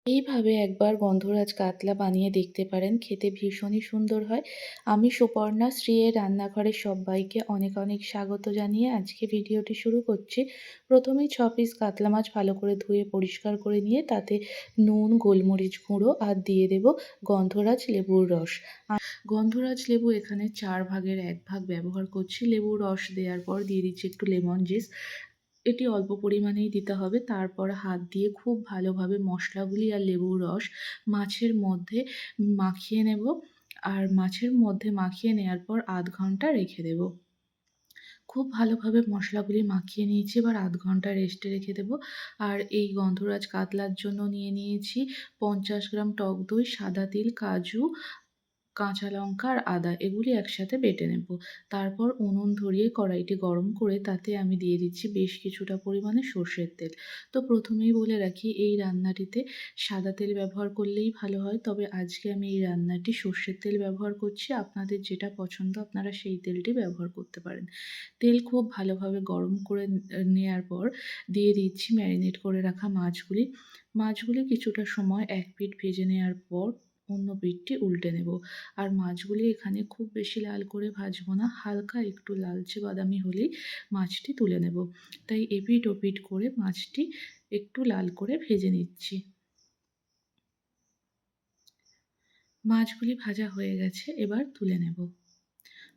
এইভাবে একবার গন্ধরাজ কাতলা বানিয়ে দেখতে পারেন, খেতে ভীষণই সুন্দর হয়। আমি সুপর্ণা শ্রীয়ের রান্নাঘরের সব্বাইকে অনেক অনেক স্বাগত জানিয়ে আজকে ভিডিওটি শুরু করছি। প্রথমেই 6 পিস কাতলা মাছ ভালো করে ধুয়ে পরিষ্কার করে নিয়ে তাতে নুন, গোলমরিচ গুঁড়ো আর দিয়ে দেব গন্ধরাজ লেবুর রস। গন্ধরাজ লেবু এখানে 4 ভাগের 1 ভাগ ব্যবহার করছি। লেবুর রস দেওয়ার পর দিয়ে দিচ্ছি একটু লেমন জুস। এটি অল্প পরিমাণেই দিতে হবে। তারপর হাত দিয়ে খুব ভালোভাবে মশলাগুলি আর লেবুর রস মাছের মধ্যে মাখিয়ে নেব। আর মাছের মধ্যে মাখিয়ে নেওয়ার পর আধ ঘন্টা রেখে দেব। খুব ভালোভাবে মশলাগুলি মাখিয়ে নিয়েছি, এবার আধ ঘন্টা রেস্টে রেখে দেব। আর এই গন্ধরাজ কাতলার জন্য নিয়ে নিয়েছি 50 গ্রাম টক দই, সাদা তিল, কাজু, কাঁচা লঙ্কা আর আদা এগুলি একসাথে বেটে নেব। তারপর উনুন ধরিয়ে কড়াইটি গরম করে তাতে আমি দিয়ে দিচ্ছি বেশ কিছুটা পরিমাণে সর্ষের তেল। তো প্রথমেই বলে রাখি, এই রান্নাটিতে সাদা তেল ব্যবহার করলেই ভালো হয়, তবে আজকে আমি এই রান্নাটি সর্ষের তেল ব্যবহার করছি। আপনাদের যেটা পছন্দ আপনারা সেই তেলটি ব্যবহার করতে পারেন। তেল খুব ভালোভাবে গরম করে নেওয়ার পর দিয়ে দিচ্ছি ম্যারিনেট করে রাখা মাছগুলি। মাছগুলি কিছুটা সময় এক পিঠ ভেজে নেওয়ার পর অন্য পিঠটি উল্টে নেব। আর মাছগুলি এখানে খুব বেশি লাল করে ভাজবো না, হালকা একটু লালচে বাদামি হলেই মাছটি তুলে নেব। তাই এপিঠ ওপিঠ করে মাছটি একটু লাল করে ভেজে নিচ্ছি। মাছগুলি ভাজা হয়ে গেছে, এবার তুলে নেব।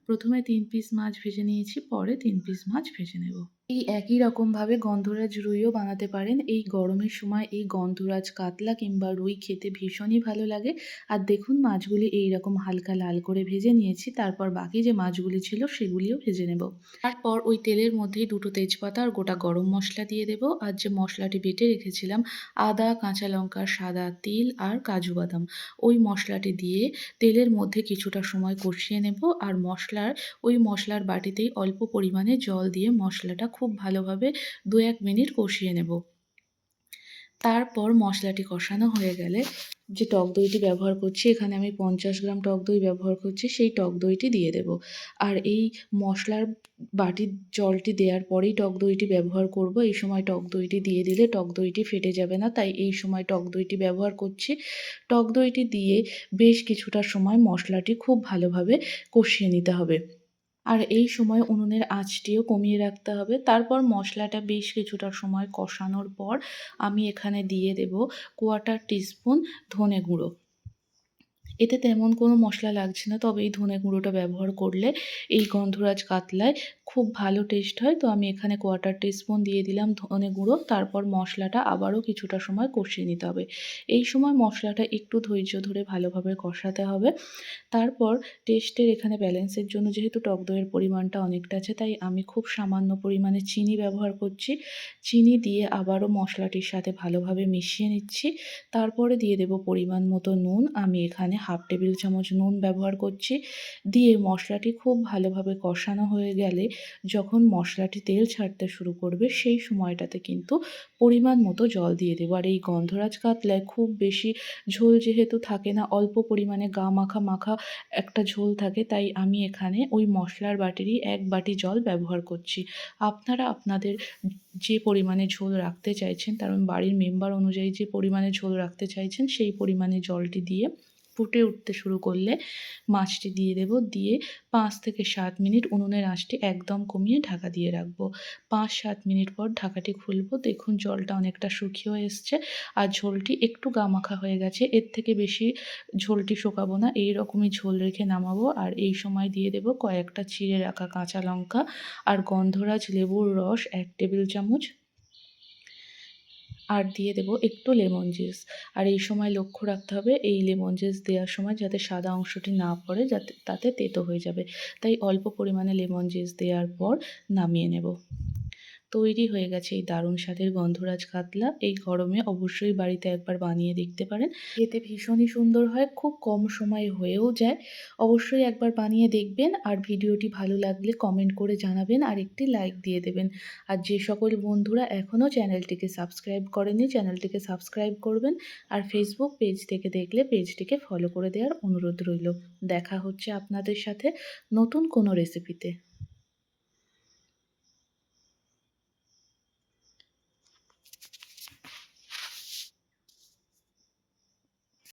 প্রথমে 3 পিস মাছ ভেজে নিয়েছি, পরে 3 পিস মাছ ভেজে নেব। এই একই রকমভাবে গন্ধরাজ রুইও বানাতে পারেন। এই গরমের সময় এই গন্ধরাজ কাতলা কিংবা রুই খেতে ভীষণই ভালো লাগে। আর দেখুন মাছগুলি এইরকম হালকা লাল করে ভেজে নিয়েছি। তারপর বাকি যে মাছগুলি ছিল সেগুলিও ভেজে নেব। তারপর ওই তেলের মধ্যেই 2টো তেজপাতা আর গোটা গরম মশলা দিয়ে দেব। আর যে মশলাটি বেটে রেখেছিলাম আদা, কাঁচা লঙ্কা, সাদা তিল আর কাজু বাদাম, ওই মশলাটি দিয়ে তেলের মধ্যে কিছুটা সময় কষিয়ে নেব। আর ওই মশলার বাটিতেই অল্প পরিমাণে জল দিয়ে মশলাটা খুব ভালোভাবে 2-1 মিনিট কষিয়ে নেব। তারপর মশলাটি কষানো হয়ে গেলে যে টক দইটি ব্যবহার করছি, এখানে আমি 50 গ্রাম টক দই ব্যবহার করছি, সেই টক দইটি দিয়ে দেব। আর এই মশলার বাটির জলটি দেওয়ার পরেই টক দইটি ব্যবহার করব। এই সময় টক দইটি দিয়ে দিলে টক দইটি ফেটে যাবে না, তাই এই সময় টক দইটি ব্যবহার করছি। টক দইটি দিয়ে বেশ কিছুটা সময় মশলাটি খুব ভালোভাবে কষিয়ে নিতে হবে। আর এই সময় উনুনের আঁচটিও কমিয়ে রাখতে হবে। তারপর মশলাটা বেশ কিছুটা সময় কষানোর পর আমি এখানে দিয়ে দেব 1/4 টিস্পুন ধনে গুঁড়ো। এতে তেমন কোনো মশলা লাগছে না, তবে এই ধনে গুঁড়োটা ব্যবহার করলে এই গন্ধরাজ কাতলায় খুব ভালো টেস্ট হয়। তো আমি এখানে 1/4 টিস্পুন দিয়ে দিলাম ধনে গুঁড়ো। তারপর মশলাটা আবারও কিছুটা সময় কষিয়ে নিতে হবে। এই সময় মশলাটা একটু ধৈর্য ধরে ভালোভাবে কষাতে হবে। তারপর টেস্টের এখানে ব্যালেন্সের জন্য যেহেতু টক দইয়ের পরিমাণটা অনেকটা আছে, তাই আমি খুব সামান্য পরিমাণে চিনি ব্যবহার করছি। চিনি দিয়ে আবারও মশলাটির সাথে ভালোভাবে মিশিয়ে নিচ্ছি। তারপরে দিয়ে দেব পরিমাণ মতো নুন। আমি এখানে 1/2 টেবিল চামচ নুন ব্যবহার করছি। দিয়ে মশলাটি খুব ভালোভাবে কষানো হয়ে গেলে যখন মশলাটি তেল ছাড়তে শুরু করবে সেই সময়টাতে কিন্তু পরিমাণ মতো জল দিয়ে দেবো। আর এই গন্ধরাজ কাতলায় খুব বেশি ঝোল যেহেতু থাকে না, অল্প পরিমাণে গা মাখা মাখা একটা ঝোল থাকে, তাই আমি এখানে ওই মশলার বাটিরই 1 বাটি জল ব্যবহার করছি। আপনারা আপনাদের যে পরিমাণে ঝোল রাখতে চাইছেন, কারণ বাড়ির মেম্বার অনুযায়ী যে পরিমাণে ঝোল রাখতে চাইছেন সেই পরিমাণে জলটি দিয়ে ফুটে উঠতে শুরু করলে মাছটি দিয়ে দেব। দিয়ে 5 থেকে 7 মিনিট উনুনের আঁচটি একদম কমিয়ে ঢাকা দিয়ে রাখবো। 5-7 মিনিট পর ঢাকাটি খুলবো। দেখুন জলটা অনেকটা শুকিয়েও এসছে আর ঝোলটি একটু গামাখা হয়ে গেছে। এর থেকে বেশি ঝোলটি শুকাবো না, এই রকমই ঝোল রেখে নামাবো। আর এই সময় দিয়ে দেব কয়েকটা চিড়ে রাখা কাঁচা লঙ্কা আর গন্ধরাজ লেবুর রস 1 টেবিল চামচ। আর দিয়ে দেব একটু লেমন জুস। আর এই সময় লক্ষ্য রাখতে হবে এই লেমন জুস দেওয়ার সময় যাতে সাদা অংশটি না পড়ে, যাতে তাতে তেতো হয়ে যাবে। তাই অল্প পরিমাণে লেমন জুস দেওয়ার পর নামিয়ে নেব। তৈরি হয়ে গেছে এই দারুণ স্বাদের গন্ধরাজ কাতলা। এই গরমে অবশ্যই বাড়িতে একবার বানিয়ে দেখতে পারেন। খেতে ভীষণই সুন্দর হয়, খুব কম সময়ে হয়েও যায়। অবশ্যই একবার বানিয়ে দেখবেন। আর ভিডিওটি ভালো লাগলে কমেন্ট করে জানাবেন আর একটি লাইক দিয়ে দেবেন। আর যে সকল বন্ধুরা এখনও চ্যানেলটিকে সাবস্ক্রাইব করেনি চ্যানেলটিকে সাবস্ক্রাইব করবেন। আর ফেসবুক পেজ থেকে দেখলে পেজটিকে ফলো করে দেওয়ার অনুরোধ রইল। দেখা হচ্ছে আপনাদের সাথে নতুন কোনো রেসিপিতে।